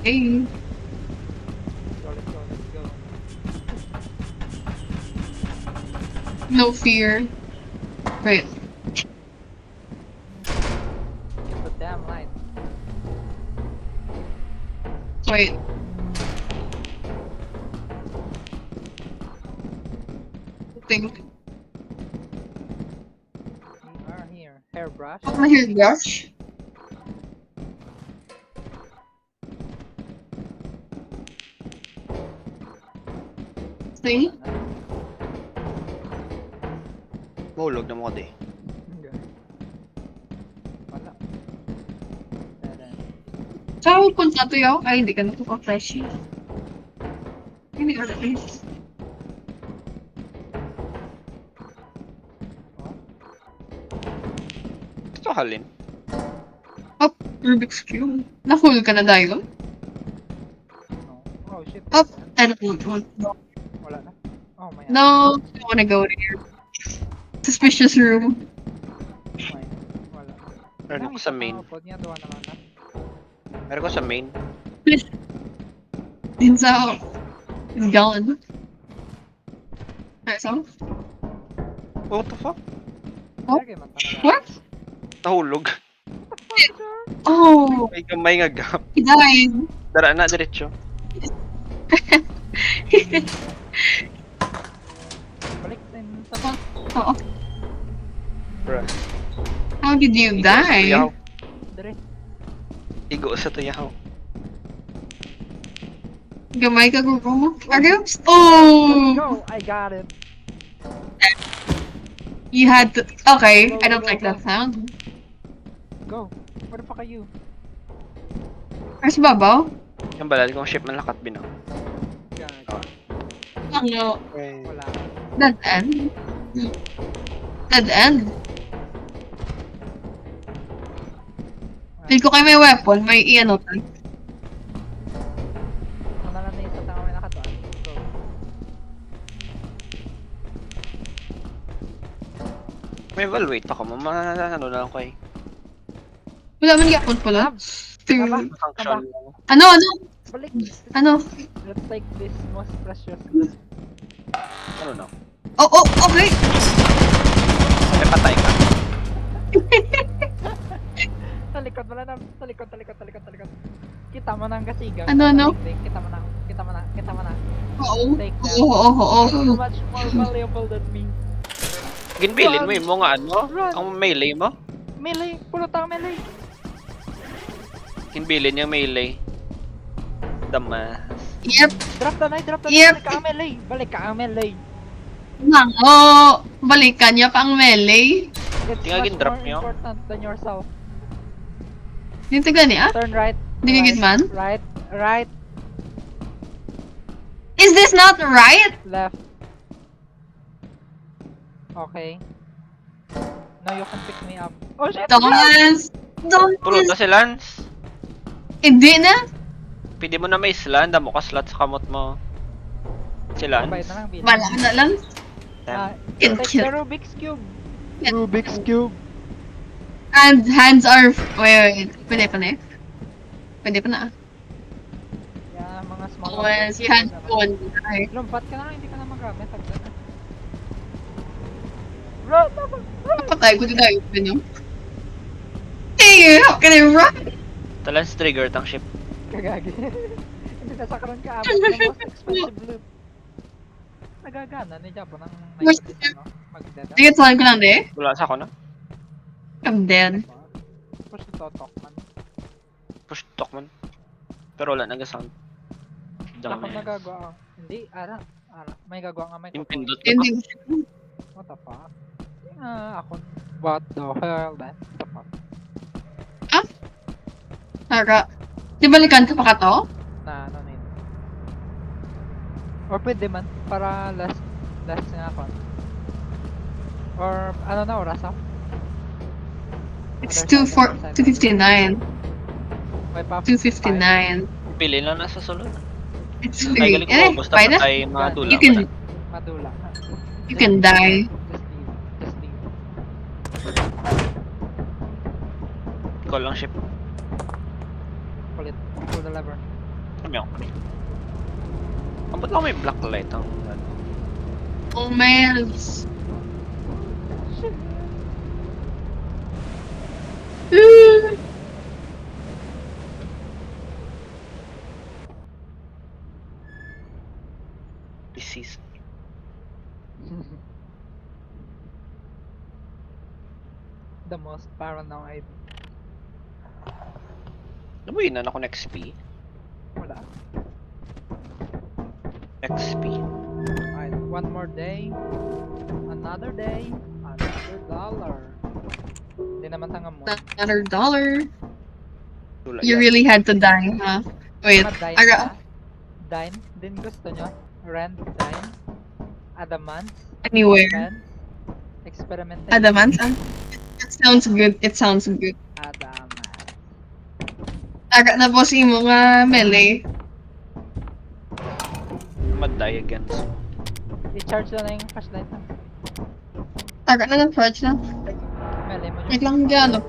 Hey, Let's go, let's go. no fear. Wait. The damn light. Wait. I think. We are here. Hairbrush. Oh, my hairbrush. See? Mahulog na mo ko di. Wala. Tara. Saan punta to yaw? Ay, hindi ka na ito ka-flashy. Hindi ka na please. Ito halin. Oh, Rubik's Cube. Na-full ka na dahil? No. Oh shit. Oh, I don't want. Wala na. Oh my god. No, I don't wanna go there. Suspicious room. Wala. Meron ko sa main. Niya doon naman na. Meron ko sa main. It's out. It's gone. Alright, so? What the fuck? Oh, Lagi man talaga. what? Nahulog. Oh, May kamay nga gap. he died. Dara na, diretso. Balik din sa Oh, Bruh. how did you die? Tuyaw. dire. Igo sa tuyaw. Gamay ka gugo mo? Are you? Let's Oh, go. I got it. you had to. Okay, Go, I don't go, like go. that sound. Go. Where the fuck are you? Where's Babaw? Yung balad kong ship man lakat binaw. Gago. Ano? Okay. Wala. Dead end? Dead end? Feel ko kayo may weapon, may i-ano tayo. Ano na lang na isa tama may nakatuan. Go. May evaluate ako. Ano na lang ko eh. Wala man yapon pala. Tama. Function. Ano? Balik. Ano? Let's take this most precious gift. Ano na? Oh, okay. May patay ka. Talikod wala na. Talikod. Kita mo nang kasigaw. Ano? Kita mo na. Oo. Take that. Oo. So much more valuable than me. Ginbilin mo yung mga ano? Run. Ang melee mo? Melee. Puro tao melee. Ginbilin yung melee. Damas. Yep. Drop the knife. Yep. Balik ka ang melee. Nango. Balikan niya pa ang melee. It's Tingagin much drop more niyo. important than yourself. Yung taga niya? Turn right. Di ka gitman? Right. Is this not right? Left. Okay. Now you can pick me up. Oh shit! Dance! Puro na si Lance. Hindi na? Pwede mo na may slan. Damo ka slot sa kamot mo. Si Bayad Lance. na lang bilang. Wala na lang. Damn. Take the Rubik's Cube. Yeah. Rubik's Cube. And hands are... Wait. Pwede pa na eh. Pwede pa na. Yeah, mga small Once objects. you had one. Ay. Lumpat ka na, hindi ka na magamit. Tagda na. Run! Kapatay ko din tayo. Ano? Hey, how can I run? Ito Lance trigger tang ship. Kagagi. Hindi na sakran ka abot ng most expensive loot. Nagagana ni Jabo ng Mas- magdada. Sige, saan ko lang de. Wala sa ako na. I'm dead. Push to totok man. Push talk man. Pero wala nag-sound. Ako nagagawa. Hindi, ara. May gagawa nga may Yung totok. pindot ka Hindi. What the fuck? Ako. What the hell, man? What the fuck? Tara. Di balikan ka pa ka to? Na, ano na yun? Or pwede man, para last nga ako. Or, ano na, oras ako? It's 2:59. May pa 2:59. Pili lang nasa sulod. It's Ay, free. galing ko. Basta Fine na. patay mga dula. You can, Madula. you can die. Just leave. Call lang ship. Pull it. Pull the lever. Kami ako. Ang ba't ako may black light ang ano? Oh, Miles. Disease. The most paranoid. Nabuhinan ako ng XP. Wala. XP. Alright, one more day. Another day. Another dollar. Hindi naman tanga mo. Another dollar. Tula You yan. really had to die, huh? Wait, Dine ara, ka? Dine? Din gusto nyo? Rent, dine? Adamant? anywhere. Defense? Experimentation? Adamant? It sounds good. It sounds good. Adamant. Ara na po si mo nga melee. Mad-die against. I-charge na yung flashlight na. Ara na na-charge na. Melee mo Wait lang, gano.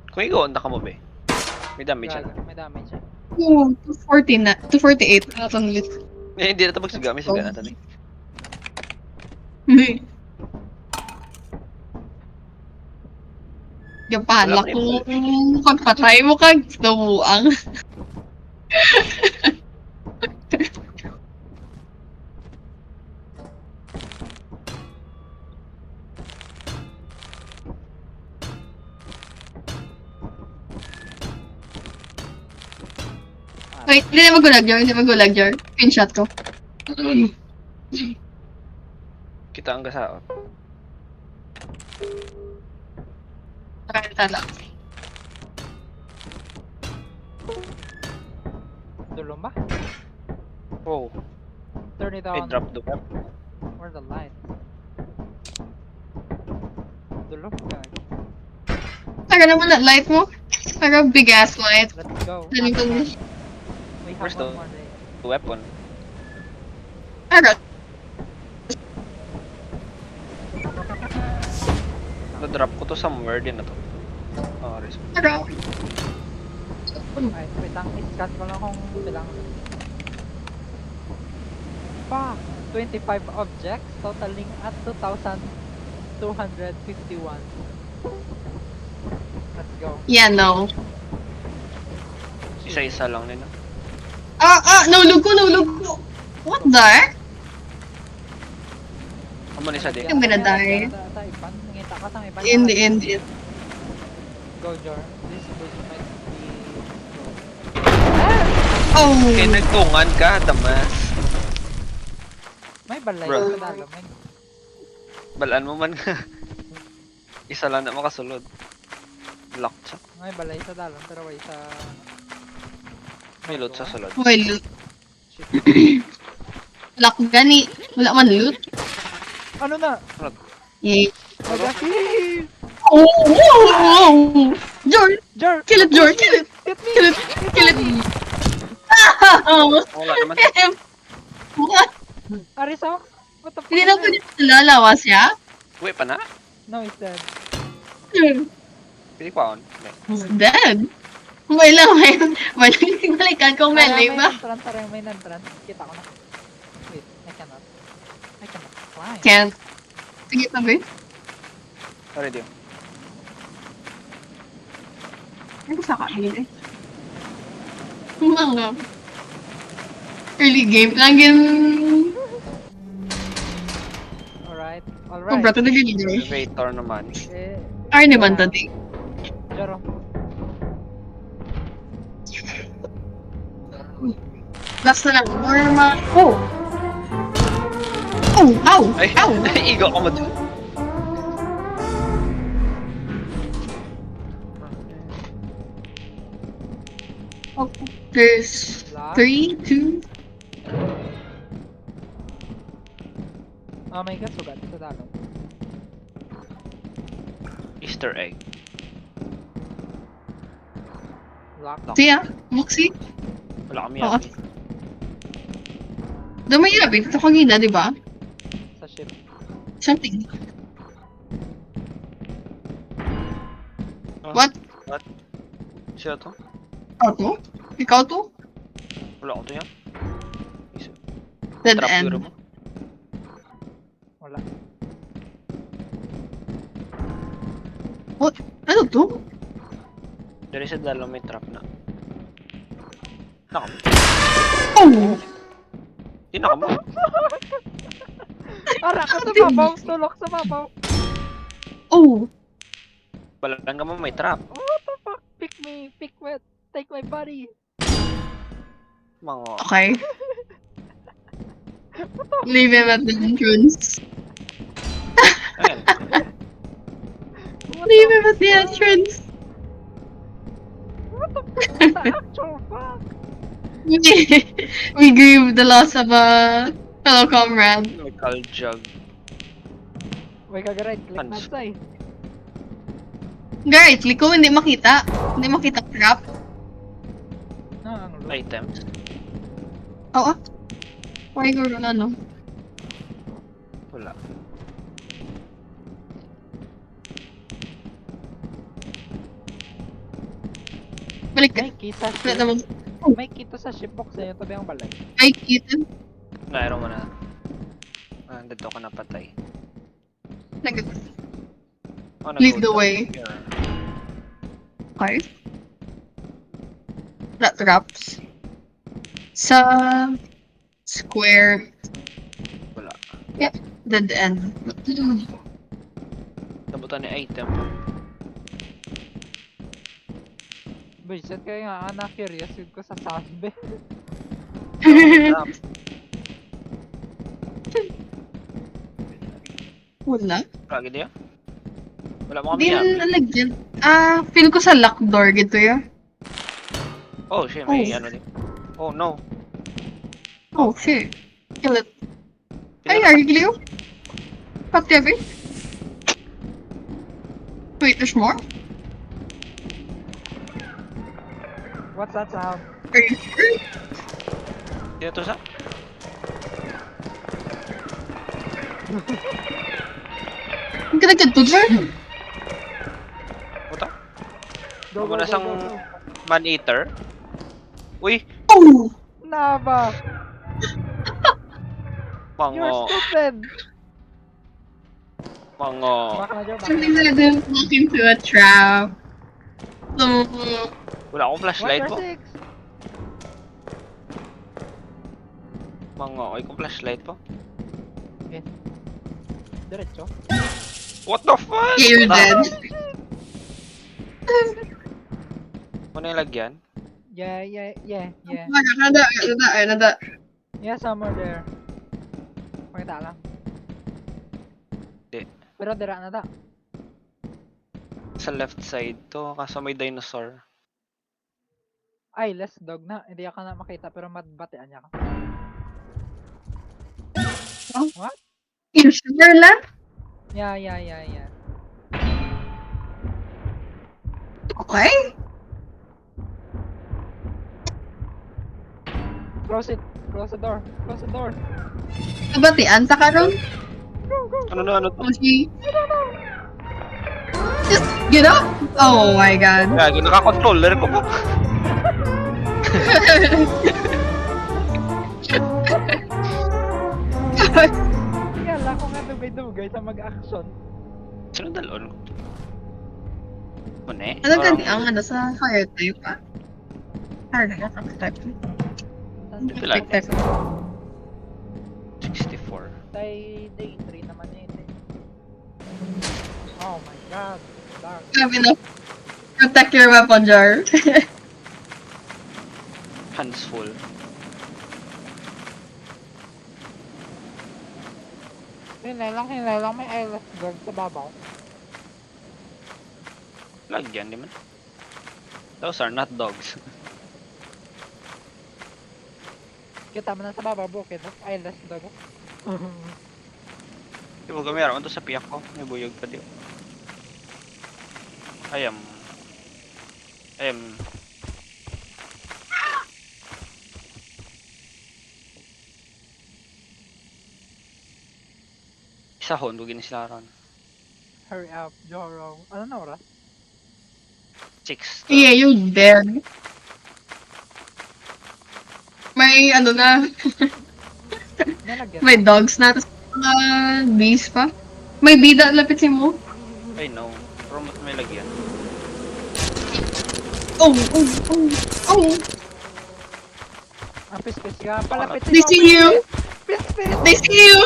Kung i-go-on na ka mo, be. May damage siya. May damage siya. Oo, 240 na. 248. Atong lit. Eh, hindi na ito magsiga. May siga na ito. Gapala ko pagpatay mo kag nabuang. Wait, hindi na magulag, Jor. Hindi magulag, Jor. Pinshot ko. Kita ang gasaot. Pakita lang. Dulong ba? Oh, Turn it I on. dropped the web. Where's the light? Dulong ka. Taga naman na light mo. Taga big ass light. Let's go. Dali ko na. We have Where's one the- more day. Weapon. Taga. Na-drop ko to somewhere din na to. Oh, resp. Taga. Ay, wait lang. I-scan ko lang kung bilang. Fuck! 25 objects totaling at 2,251. Let's go. Yeah, no. Isa-isa lang nila. Nahulog ko. What the heck? Amo ni sa din. I'm gonna die. Sa iban. Nangita ka sa iban. In the end. Go, Jor. This might be... Oh. Okay, nagtungan ka, damas. May balay Bro. sa dalo. May... Balaan mo man ka. Isa lang na makasulod. Lock siya. May balay sa dalo. Pero way sa... May loot sa sulod. Well, loot. Shit. Lock gani. Wala man loot. Ano na? Yeah. Magaki! Oh. Jor. Jor! Kill it, Jor. Kill it. Hit me! Kill it. Kill it. Wala naman. What? Ariso? What the fuck? Hindi na pwede lalawas siya? Uwi pa na? No, he's dead. Pili pa on. He's dead. May lang, may balikan kong melee ba? May entrance. Kita ko na. Wait, I cannot climb. Can't. Sige, tabi. Ready. Ano sa kain eh? Mga early game lang yun. Alright. Kubra to na ganyan. Elevator naman. Eh, Ay naman tadi. Joro. Last na lang. Normal. Oh! Oh! Ow! Ay, Ow! igo ko mo dun. Oh, there's 3, 2. Oh my god, sugat sa dalo. Easter egg. Lock. Siya, Moxie. Wala kami Oo. yabi. Damay yabi. Ito kagina, di ba? Sa ship. Something. Oh, What? what? Siya to? Ikaw to? Ikaw to? Wala ko to yan. Dead Trap end. hero mo. Wala. What? Ano to? Dari sa dalaw may trap na. Naka mo. Oh! Di naka mo. Ara ka sa babaw! Tulok sa babaw! Oh! Balang ka mo may trap. What the fuck? Pick me! Pick me! Take my body! Mga... Okay. Leave him at the entrance. Ayan. What Leave the him at the fuck? entrance. What the fuck? What the actual fuck? We grieve the loss of a fellow comrade. May call jug. May kag-right click na Hans. say. Right, liko, hindi makita. Hindi makita trap. Ah, ang loot. Items. Oo. Why go na no? Wala. Balik ka. May kita Wala ship. naman. May kita sa shipbox na yun. Tabi ang balay. Ay, kita. Nairo mo na. Ah, dito ka napatay. Nag- Oh, Lead nag-go the down way. here. Okay. Flat traps. Sa square Wala. dead end. Nabutan ni item. Budget kayo nga. Na-curious yun ko sa sabi. Trap. Wala. Lagi diya? Wala mo Hindi kami yan. na nalagyan. Feel ko sa lock door gito ya. Oh, shit. May Oh. ano din. Oh, no. Oh, shit. Kill it. Ay, Pinaka- are you glue? Pat Kevin? Wait, there's more? What's that sound? Are you sure? Sino to sa? Ang ganda to, dyan. Puta? Go, Ako go, na go, sang go, go. man-eater. Uy! Oh! Naba! You're Mango. stupid! Mango. Back na dyan, back Something na. that I didn't walk into a trap. So, Wala akong flashlight po. 1 or 6? Mango. Ay, kong flashlight po. Diretso. What the fuck? yeah, you're dead. Ano yung lagyan? Yeah. Another. Yeah, somewhere there. Makita lang. Di. Pero dira na da. Sa left side to. Kaso may dinosaur. Ay, less dog na. Hindi ako na makita pero madbatean niya ka. You sure lang? Yeah. Okay. Close it. Close the door. Close the door. Kabatian ta karon? Ano to? Oh, she... Just get up! Oh my god. Gago, naka-controller ko po. Kala ko nga dugay-dugay sa mag-action. Sino dalon ko? Mune? Ano gani ang ano sa fire type Fire type. Pila? Type. 64. Day 3 naman yun eh. Oh my god. Dark. Sabi na, protect your weapon jar. Hands full. Hinay lang may eyeless guard sa babaw. Lagyan, di man. Those are not dogs. Kita mo na sa babaw bukid. Eyeless dog. Di ba gamera to sa piyak ko? May buyog pa di. Ayam. Isa hon, kung ginisilaran. Hurry up, Joro. Ano na oras? Chicks. Yeah, you dead. May ano na, Nalagyan may na. dogs na, tapos mga bees pa. May bida, lapitin mo. I know. Pero ba't may lagyan? Oh, oh, oh, oh. Ang pis-pis ka. Palapitin They mo. see you. Pis-pis. They see you.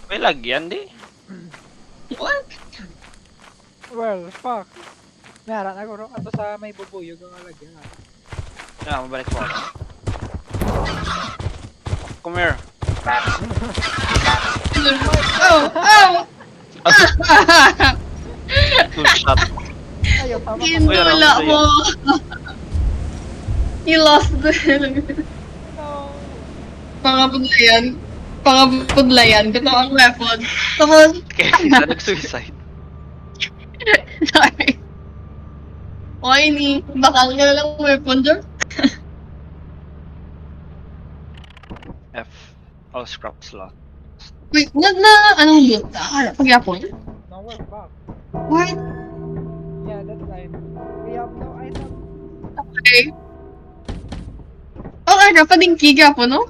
May lagyan, di? What? Well, fuck. Meron ako ro. Ato sa may bubuyog ang alagyan. Mabalik po ako. Come here. Oh, oh. Two shot. Ayaw pa Kinula mo. You lost the... No. Pangapudlayan. Pangapudlayan. Ito ang weapon. Tapos, Kaya sila nag-suicide. sorry. Okay, ni. Bakal ka na lang weapon doon. F. All scrap slot. Wait, anong build ka? Pagyapon? No, we're back. What? Yeah, that's right. We have no item. Okay. Oh, ano? Padingki gyapon, no?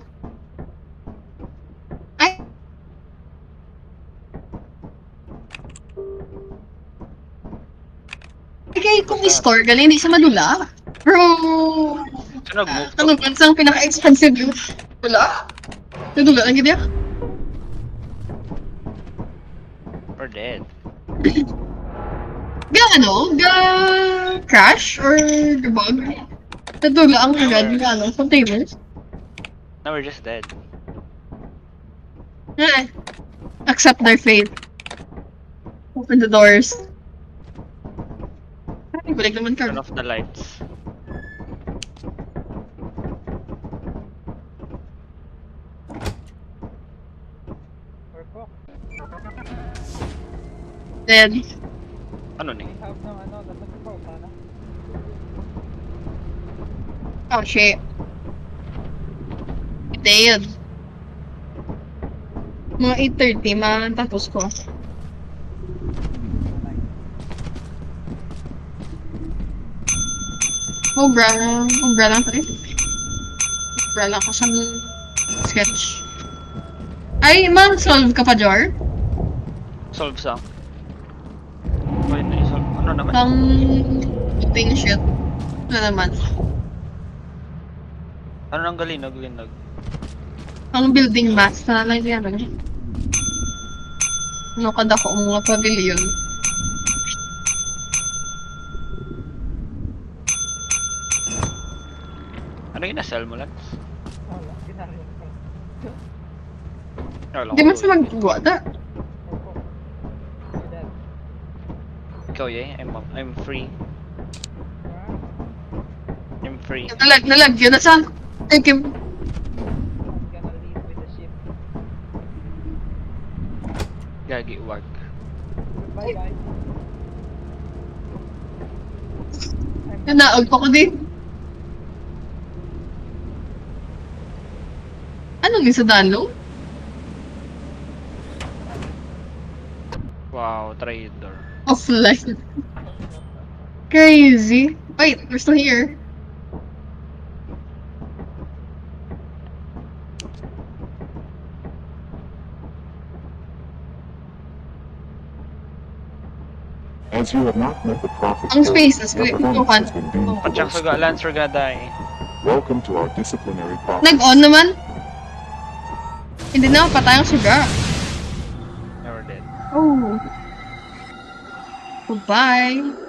Ay. Okay, kung i-store ka, hindi sa madula. Bro, Sino nag-move to? anong bansang pinaka-expensive yung wala? Nadula lang gid ya? We're dead. Ga ano? Ga crash or the bug? Nadula ang agad nga ano, containers. Now we're just dead. Eh. Accept their fate. Open the doors. Ay, balik naman ka. Turn off the lights. We're fucked. Dead. Ano ni? We have no ano. Dapat ko sana. Oh shit. Dead. Mga 8:30, matapos ko. Obra lang pa rin. Obra lang ko siyang sketch. Ay, solve ka pa, Jar? Solve saan? Why na i-solve? Ano naman? Ang puting shit. Ano naman? Ano nang galinog? Ang building mass na lang yan. Ano kada ko mga pavilion. Ano yung na-sell mo, Lance? Wala. Ginarinig ko. Hindi man sa magagawa da. We're fucked. We're dead. Ikaw, yeah? I'm free. I'm free. Nalagyan na sa... Thank you. I'm gonna leave with the ship. Gagi, wag. Bye-bye. Nanaog pa ko din. Ano ni sa download? Wow, trader. Offline. Crazy. Wait, we're still here. As you have not met the profit Ang quota, spaces, your performance has been deemed At saka below sa Lance, we're gonna die. Welcome to our disciplinary process. Nag-on naman? Hindi na, patay ang sugar. Never dead. Oh. Goodbye.